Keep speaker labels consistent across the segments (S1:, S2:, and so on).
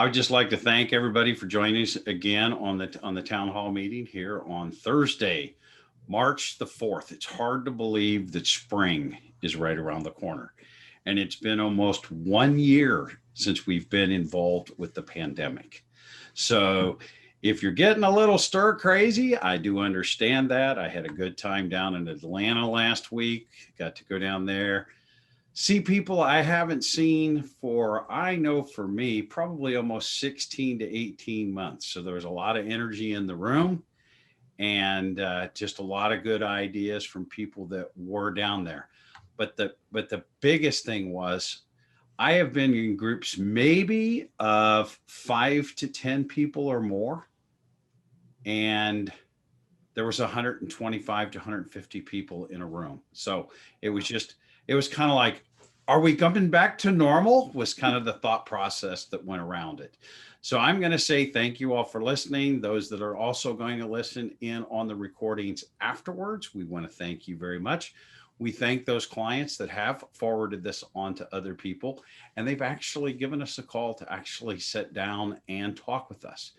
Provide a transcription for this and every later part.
S1: I would just like to thank everybody for joining us again on the town hall meeting here on Thursday, March the 4th. It's hard to believe that spring is right around the corner. And it's been almost 1 year since we've been involved with the pandemic. So if you're getting a little stir crazy, I do understand that. I had a good time down in Atlanta last week, got to go down there, see people I haven't seen I know for me, probably almost 16 to 18 months. So there was a lot of energy in the room and just a lot of good ideas from people that were down there. But the biggest thing was I have been in groups maybe of 5 to 10 people or more. And there was 125 to 150 people in a room. So it was kind of like, are we coming back to normal? Was kind of the thought process that went around it. So I'm going to say thank you all for listening. Those that are also going to listen in on the recordings afterwards, we want to thank you very much. We thank those clients that have forwarded this on to other people, and they've actually given us a call to actually sit down and talk with us.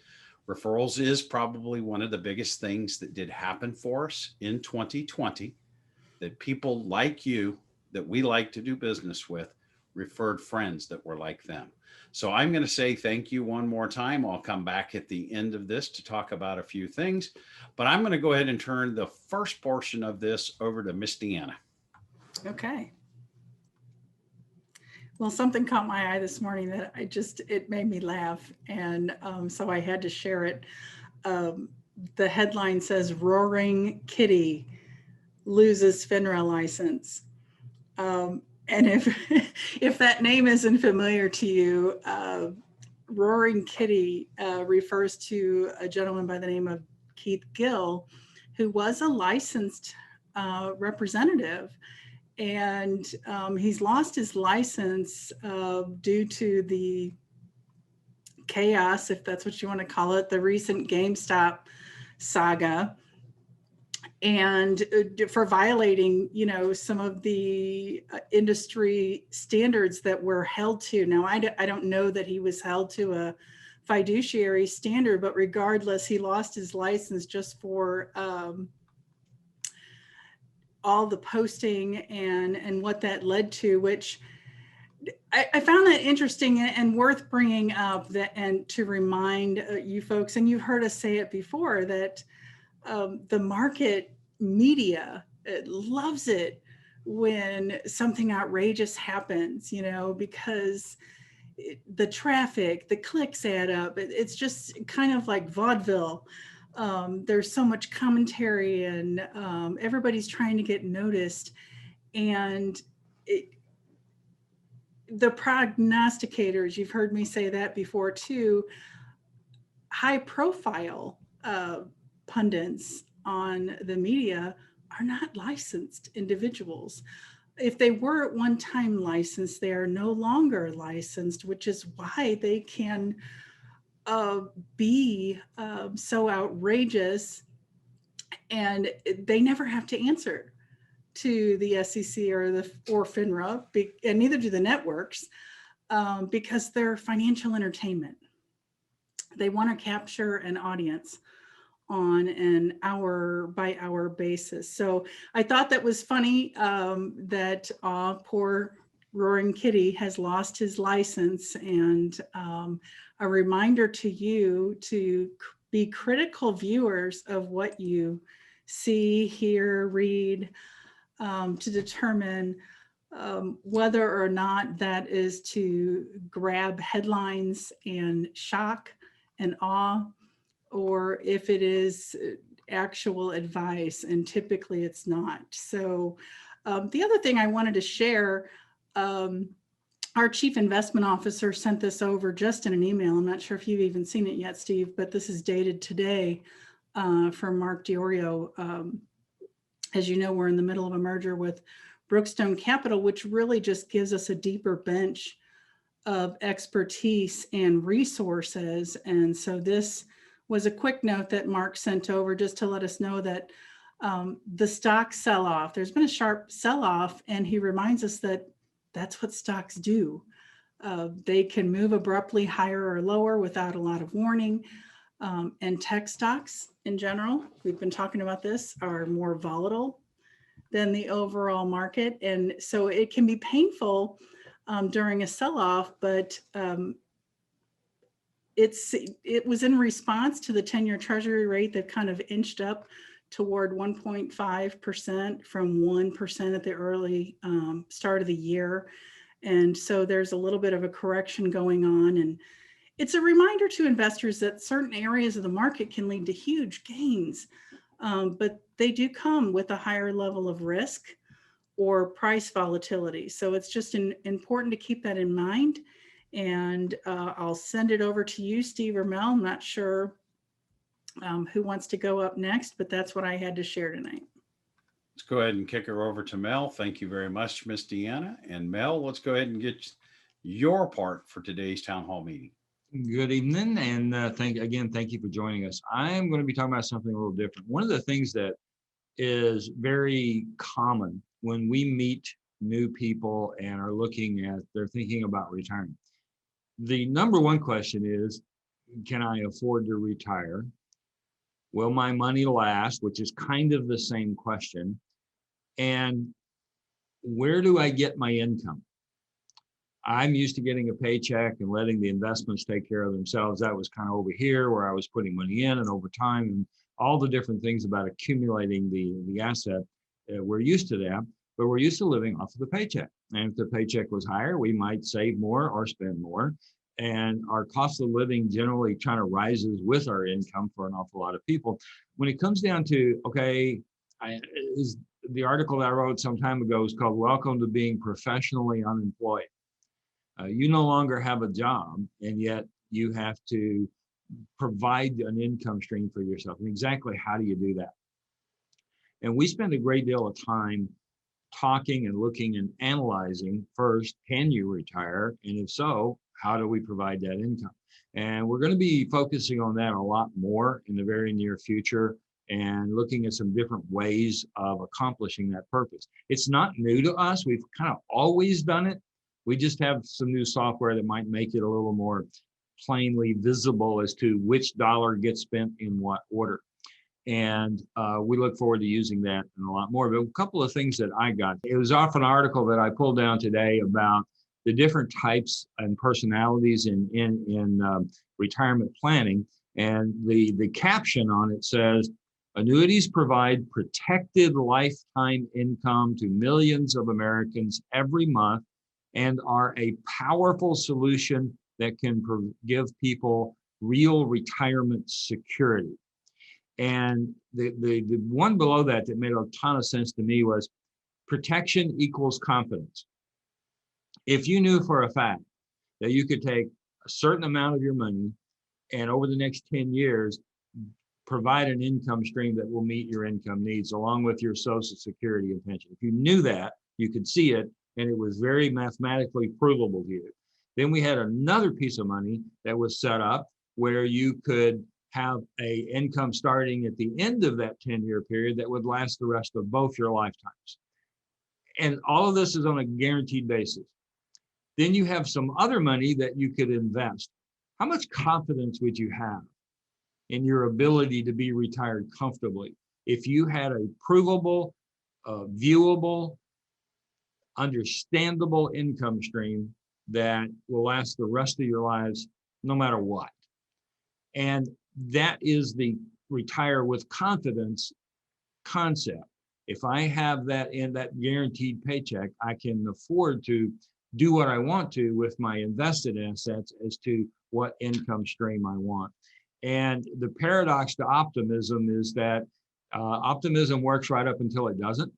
S1: Referrals is probably one of the biggest things that did happen for us in 2020, that people like you that we like to do business with referred friends that were like them. So I'm going to say thank you one more time. I'll come back at the end of this to talk about a few things, but I'm going to go ahead and turn the first portion of this over to Miss Deanna.
S2: Okay. Well, something caught my eye this morning that it made me laugh. And so I had to share it. The headline says, Roaring Kitty loses FINRA license. And if that name isn't familiar to you, Roaring Kitty refers to a gentleman by the name of Keith Gill, who was a licensed representative. And he's lost his license due to the chaos, if that's what you want to call it, the recent GameStop saga, and for violating, some of the industry standards that were held to. Now, I don't know that he was held to a fiduciary standard, but regardless, he lost his license just for all the posting and what that led to, which I found that interesting and worth bringing up, and to remind you folks, and you've heard us say it before, that the market media loves it when something outrageous happens, because the traffic, the clicks add up. It's just kind of like vaudeville. There's so much commentary and everybody's trying to get noticed. And the prognosticators, you've heard me say that before too, high profile pundits on the media are not licensed individuals. If they were at one time licensed, they are no longer licensed, which is why they can be so outrageous, and they never have to answer to the SEC or FINRA, and neither do the networks, because they're financial entertainment. They want to capture an audience on an hour by hour basis. So I thought that was funny that poor Roaring Kitty has lost his license, and a reminder to you to be critical viewers of what you see, hear, read, to determine whether or not that is to grab headlines and shock and awe, or if it is actual advice, and typically it's not. So the other thing I wanted to share, our chief investment officer sent this over just in an email. I'm not sure if you've even seen it yet, Steve, but this is dated today from Mark Diorio. As you know, we're in the middle of a merger with Brookstone Capital, which really just gives us a deeper bench of expertise and resources. And so this was a quick note that Mark sent over just to let us know that the stock sell-off, there's been a sharp sell-off, and he reminds us that that's what stocks do. They can move abruptly higher or lower without a lot of warning. And tech stocks in general, we've been talking about this, are more volatile than the overall market. And so it can be painful during a sell-off, but it was in response to the 10-year Treasury rate that kind of inched up toward 1.5% from 1% at the early start of the year. And so there's a little bit of a correction going on. And it's a reminder to investors that certain areas of the market can lead to huge gains, but they do come with a higher level of risk or price volatility. So it's just important to keep that in mind. And I'll send it over to you, Steve or Mel. I'm not sure who wants to go up next, but that's what I had to share tonight.
S1: Let's go ahead and kick her over to Mel. Thank you very much, Miss Deanna. And Mel, let's go ahead and get your part for today's town hall meeting.
S3: Good evening, and thank you for joining us. I'm going to be talking about something a little different. One of the things that is very common when we meet new people and are they're thinking about retiring. The number one question is, can I afford to retire? Will my money last? Which is kind of the same question. And where do I get my income? I'm used to getting a paycheck and letting the investments take care of themselves. That was kind of over here where I was putting money in, and over time and all the different things about accumulating the asset. We're used to that, but we're used to living off of the paycheck. And if the paycheck was higher, we might save more or spend more. And our cost of living generally kind of rises with our income for an awful lot of people. When it comes down to, the article that I wrote some time ago is called Welcome to Being Professionally Unemployed. You no longer have a job, and yet you have to provide an income stream for yourself. And exactly how do you do that? And we spend a great deal of time talking and looking and analyzing first, can you retire? And if so, how do we provide that income? And we're going to be focusing on that a lot more in the very near future and looking at some different ways of accomplishing that purpose. It's not new to us. We've kind of always done it. We just have some new software that might make it a little more plainly visible as to which dollar gets spent in what order. And we look forward to using that and a lot more. But a couple of things that I got. It was off an article that I pulled down today about the different types and personalities in retirement planning. And the caption on it says, annuities provide protected lifetime income to millions of Americans every month and are a powerful solution that can give people real retirement security. And the one below that made a ton of sense to me was protection equals confidence. If you knew for a fact that you could take a certain amount of your money and over the next 10 years, provide an income stream that will meet your income needs along with your Social Security and pension. If you knew that, you could see it, and it was very mathematically provable to you. Then we had another piece of money that was set up where you could have a income starting at the end of that 10-year period that would last the rest of both your lifetimes. And all of this is on a guaranteed basis. Then you have some other money that you could invest. How much confidence would you have in your ability to be retired comfortably if you had a provable, viewable, understandable income stream that will last the rest of your lives no matter what? And that is the retire with confidence concept. If I have that in that guaranteed paycheck, I can afford to do what I want to with my invested assets as to what income stream I want. And the paradox to optimism is that optimism works right up until it doesn't.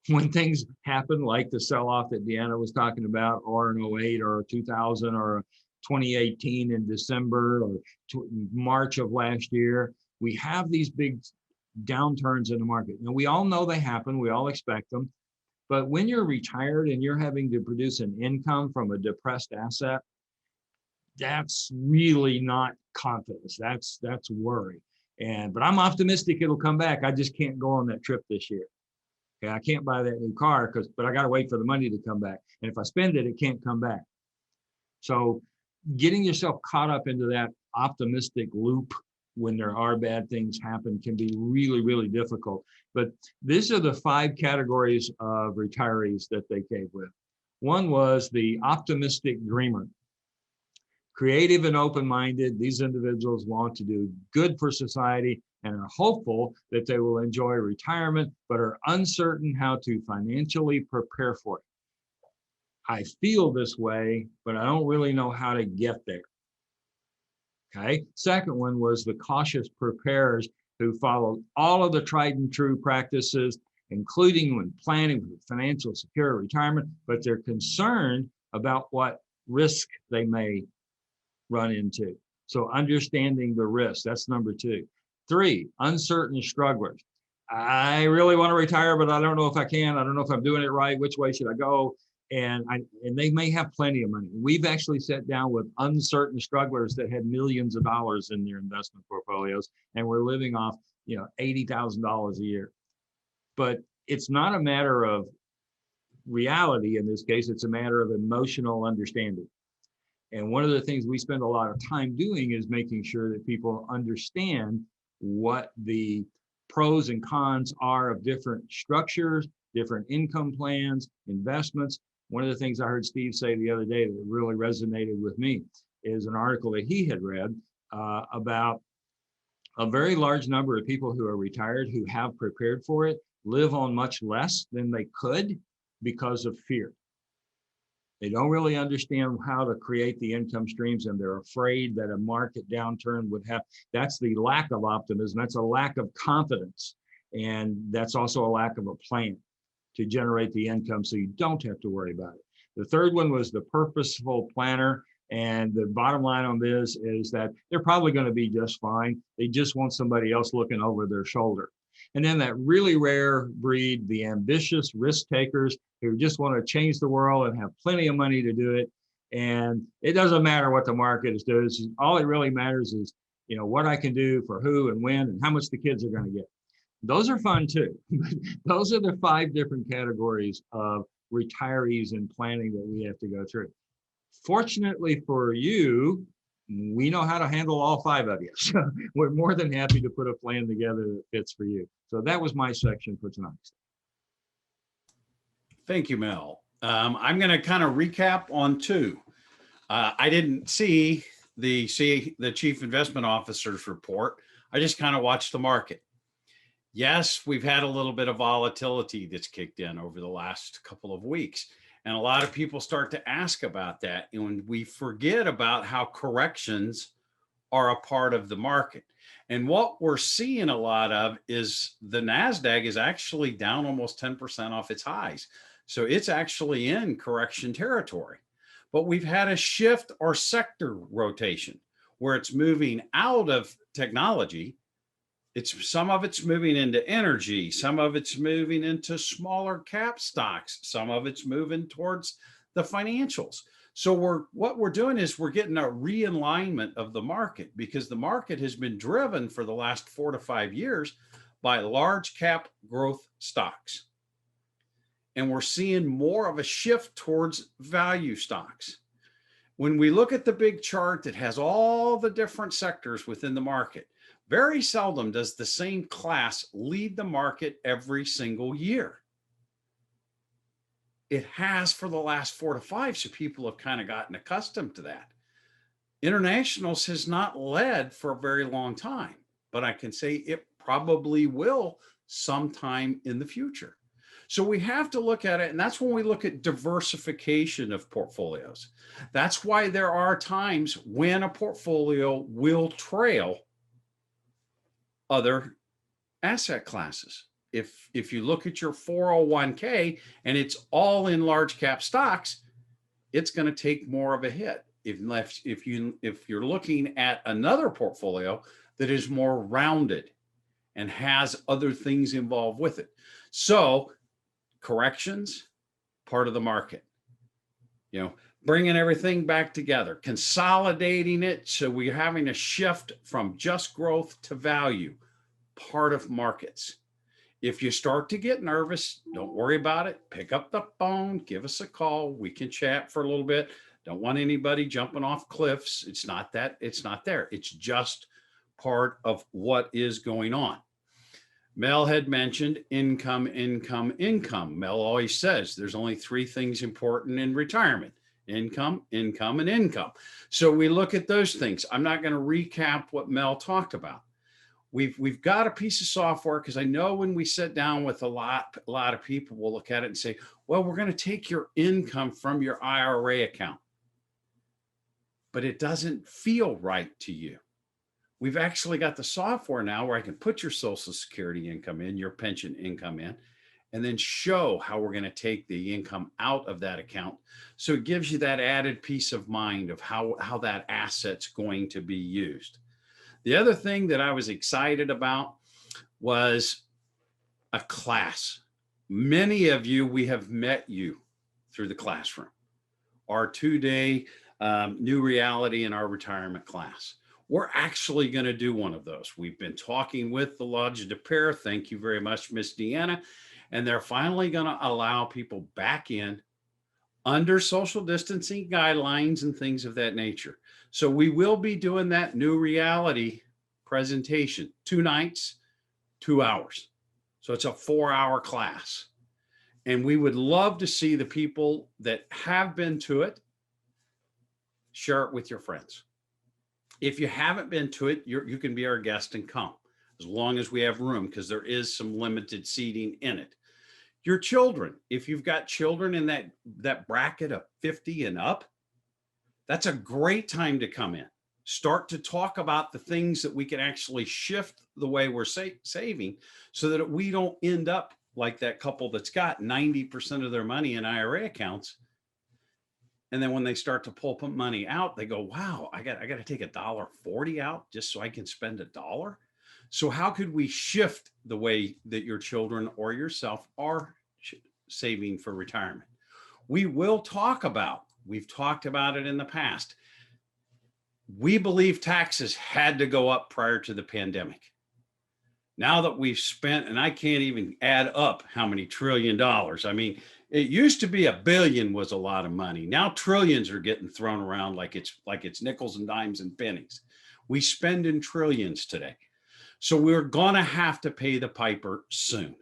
S3: When things happen like the sell-off that Deanna was talking about, or in 08 or 2000 or 2018 in December or March of last year, we have these big downturns in the market. And we all know they happen, we all expect them. But when you're retired and you're having to produce an income from a depressed asset, that's really not confidence. That's worry. But I'm optimistic it'll come back. I just can't go on that trip this year. Okay, I can't buy that new car but I got to wait for the money to come back. And if I spend it, it can't come back. So getting yourself caught up into that optimistic loop when there are bad things happen can be really, really difficult. But these are the 5 categories of retirees that they came with. One was the optimistic dreamer. Creative and open-minded, these individuals want to do good for society and are hopeful that they will enjoy retirement, but are uncertain how to financially prepare for it. I feel this way, but I don't really know how to get there. Okay. Second one was the cautious preparers who followed all of the tried and true practices, including when planning for financial secure retirement, but they're concerned about what risk they may run into. So understanding the risk, that's number 2. 3, uncertain strugglers. I really want to retire, but I don't know if I can. I don't know if I'm doing it right. Which way should I go? And they may have plenty of money. We've actually sat down with uncertain strugglers that had millions of dollars in their investment portfolios, and we're living off, $80,000 a year. But it's not a matter of reality in this case. It's a matter of emotional understanding. And one of the things we spend a lot of time doing is making sure that people understand what the pros and cons are of different structures, different income plans, investments. One of the things I heard Steve say the other day that really resonated with me is an article that he had read about a very large number of people who are retired who have prepared for it live on much less than they could because of fear. They don't really understand how to create the income streams, and they're afraid that a market downturn would have. That's the lack of optimism. That's a lack of confidence. And that's also a lack of a plan to generate the income so you don't have to worry about it. The third one was the purposeful planner. And the bottom line on this is that they're probably going to be just fine. They just want somebody else looking over their shoulder. And then that really rare breed, the ambitious risk takers who just want to change the world and have plenty of money to do it. And it doesn't matter what the market is doing. All it really matters is, what I can do for who and when and how much the kids are going to get. Those are fun too. Those are the 5 different categories of retirees and planning that we have to go through. Fortunately for you, we know how to handle all 5 of you. So we're more than happy to put a plan together that fits for you. So that was my section for tonight.
S1: Thank you, Mel. I'm going to kind of recap on 2. I didn't see the chief investment officer's report. I just kind of watched the market. Yes, we've had a little bit of volatility that's kicked in over the last couple of weeks. And a lot of people start to ask about that. And we forget about how corrections are a part of the market. And what we're seeing a lot of is the NASDAQ is actually down almost 10% off its highs. So it's actually in correction territory. But we've had a shift or sector rotation where it's moving out of technology. Some of it's moving into energy, some of it's moving into smaller cap stocks, some of it's moving towards the financials. So what we're doing is we're getting a realignment of the market, because the market has been driven for the last 4 to 5 years by large cap growth stocks. And we're seeing more of a shift towards value stocks. When we look at the big chart that has all the different sectors within the market, very seldom does the same class lead the market every single year. It has for the last 4 to 5, so people have kind of gotten accustomed to that. Internationals has not led for a very long time, but I can say it probably will sometime in the future. So we have to look at it, and that's when we look at diversification of portfolios. That's why there are times when a portfolio will trail other asset classes. If you look at your 401k and it's all in large cap stocks, it's going to take more of a hit. If you're looking at another portfolio that is more rounded and has other things involved with it. So corrections, part of the market, bringing everything back together, consolidating it. So we're having a shift from just growth to value, part of markets. If you start to get nervous, don't worry about it. Pick up the phone, give us a call. We can chat for a little bit. Don't want anybody jumping off cliffs. It's not that, it's not there. It's just part of what is going on. Mel had mentioned income, income, income. Mel always says there's only three things important in retirement: income, income, and income. So we look at those things. I'm not going to recap what Mel talked about. We've got a piece of software, because I know when we sit down with a lot of people, we'll look at it and say, well, we're going to take your income from your IRA account. But it doesn't feel right to you. We've actually got the software now where I can put your Social Security income in, your pension income in, and then show how we're going to take the income out of that account. So it gives you that added peace of mind of how that asset's going to be used. The other thing that I was excited about was a class. Many of you, we have met you through the classroom. Our 2-day new reality in our retirement class. We're actually going to do one of those. We've been talking with the Lodge de Pair. Thank you very much, Miss Deanna. And they're finally going to allow people back in under social distancing guidelines and things of that nature. So we will be doing that new reality presentation, 2 nights, 2 hours. So it's a 4-hour class. And we would love to see the people that have been to it share it with your friends. If you haven't been to it, you can be our guest and come, as long as we have room, because there is some limited seating in it. Your children, if you've got children in that bracket of 50 and up, that's a great time to come in. Start to talk about the things that we can actually shift the way we're saving, so that we don't end up like that couple that's got 90% of their money in IRA accounts. And then when they start to pull money out, they go, wow, I got to take $1.40 out just so I can spend $1. So how could we shift the way that your children or yourself are saving for retirement? We will talk about, we've talked about it in the past. We believe taxes had to go up prior to the pandemic. Now that we've spent, and I can't even add up how many $1 trillion. I mean, it used to be $1 billion was a lot of money. Now trillions are getting thrown around like it's nickels and dimes and pennies. We spend in trillions today. So we're going to have to pay the piper soon.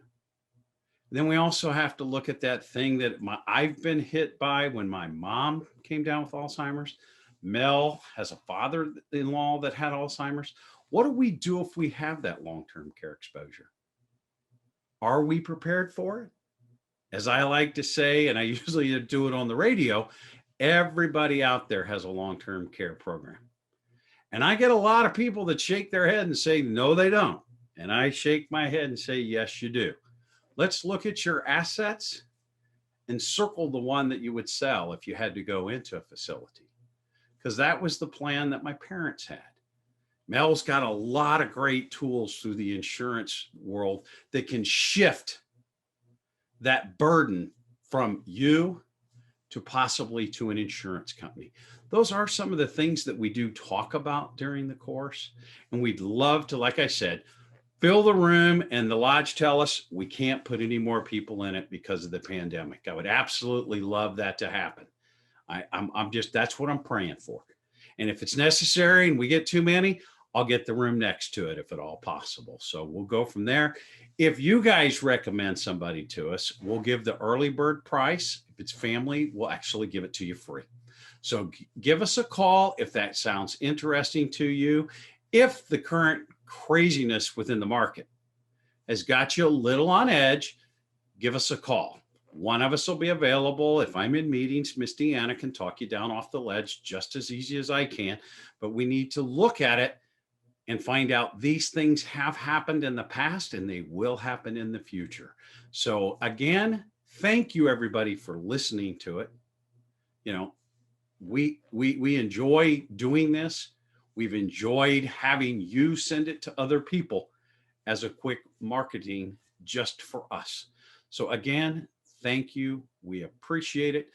S1: Then we also have to look at that thing that I've been hit by when my mom came down with Alzheimer's. Mel has a father-in-law that had Alzheimer's. What do we do if we have that long-term care exposure? Are we prepared for it? As I like to say, and I usually do it on the radio, everybody out there has a long-term care program. And I get a lot of people that shake their head and say, no, they don't. And I shake my head and say, yes, you do. Let's look at your assets and circle the one that you would sell if you had to go into a facility. Because that was the plan that my parents had. Mel's got a lot of great tools through the insurance world that can shift that burden from you to possibly to an insurance company. Those are some of the things that we do talk about during the course. And we'd love to, like I said, fill the room, and the lodge tell us we can't put any more people in it because of the pandemic. I would absolutely love that to happen. I'm just, that's what I'm praying for. And if it's necessary and we get too many, I'll get the room next to it if at all possible. So we'll go from there. If you guys recommend somebody to us, we'll give the early bird price. If it's family, we'll actually give it to you free. So give us a call if that sounds interesting to you. If the current craziness within the market has got you a little on edge, give us a call. One of us will be available. If I'm in meetings, Miss Deanna can talk you down off the ledge just as easy as I can. But we need to look at it and find out these things have happened in the past and they will happen in the future. So again, thank you everybody for listening to it. You know, we enjoy doing this. We've enjoyed having you send it to other people as a quick marketing just for us. So again, thank you. We appreciate it.